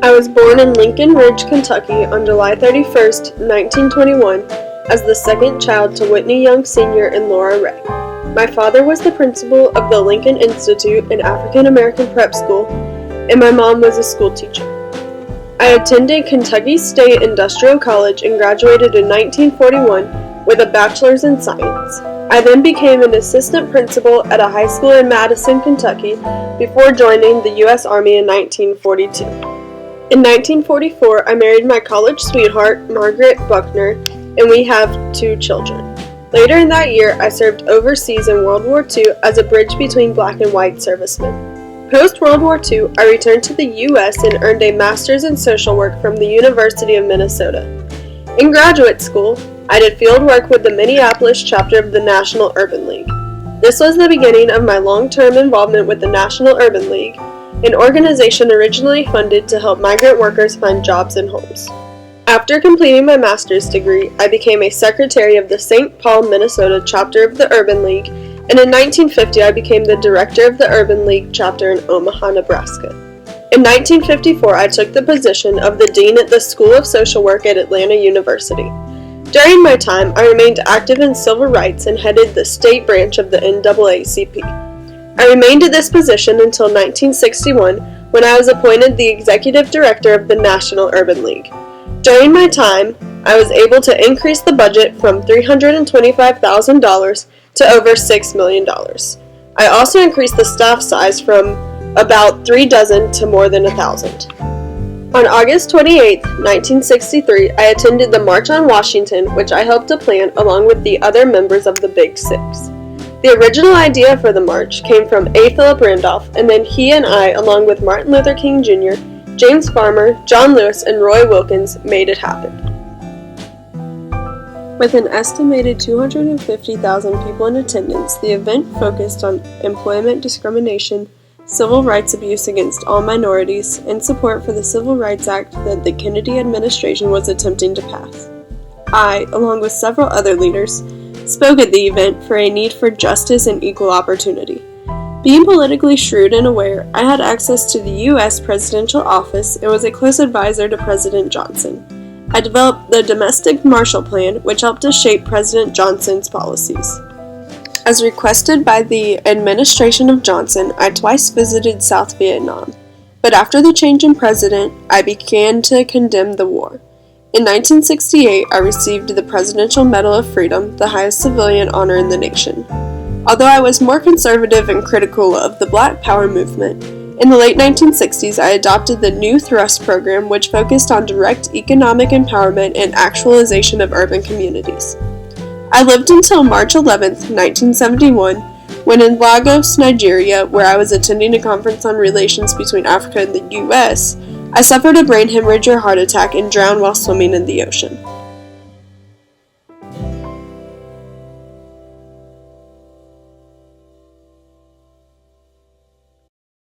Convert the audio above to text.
I was born in Lincoln Ridge, Kentucky on July 31st, 1921, as the second child to Whitney Young Sr. and Laura Ray. My father was the principal of the Lincoln Institute, an African-American prep school, and my mom was a school teacher. I attended Kentucky State Industrial College and graduated in 1941 with a bachelor's in science. I then became an assistant principal at a high school in Madison, Kentucky, before joining the U.S. Army in 1942. In 1944, I married my college sweetheart, Margaret Buckner, and we have 2 children. Later in that year, I served overseas in World War II as a bridge between black and white servicemen. Post-World War II, I returned to the U.S. and earned a master's in social work from the University of Minnesota. In graduate school, I did field work with the Minneapolis chapter of the National Urban League. This was the beginning of my long-term involvement with the National Urban League, an organization originally funded to help migrant workers find jobs and homes. After completing my master's degree, I became a secretary of the St. Paul, Minnesota chapter of the Urban League, and in 1950 I became the director of the Urban League chapter in Omaha, Nebraska. In 1954, I took the position of the dean at the School of Social Work at Atlanta University. During my time, I remained active in civil rights and headed the state branch of the NAACP. I remained at this position until 1961, when I was appointed the executive director of the National Urban League. During my time, I was able to increase the budget from $325,000 to over $6 million. I also increased the staff size from about 3 dozen to more than 1,000. On August 28, 1963, I attended the March on Washington, which I helped to plan along with the other members of the Big Six. The original idea for the march came from A. Philip Randolph, and then he and I, along with Martin Luther King Jr., James Farmer, John Lewis, and Roy Wilkins, made it happen. With an estimated 250,000 people in attendance, the event focused on employment discrimination, civil rights abuse against all minorities, and support for the Civil Rights Act that the Kennedy administration was attempting to pass. I, along with several other leaders, spoke at the event for a need for justice and equal opportunity. Being politically shrewd and aware, I had access to the U.S. presidential office and was a close advisor to President Johnson. I developed the Domestic Marshall Plan, which helped to shape President Johnson's policies. As requested by the administration of Johnson, I twice visited South Vietnam, but after the change in president, I began to condemn the war. In 1968, I received the Presidential Medal of Freedom, the highest civilian honor in the nation. Although I was more conservative and critical of the Black Power movement, in the late 1960s I adopted the New Thrust program, which focused on direct economic empowerment and actualization of urban communities. I lived until March 11, 1971, when in Lagos, Nigeria, where I was attending a conference on relations between Africa and the U.S., I suffered a brain hemorrhage or heart attack and drowned while swimming in the ocean.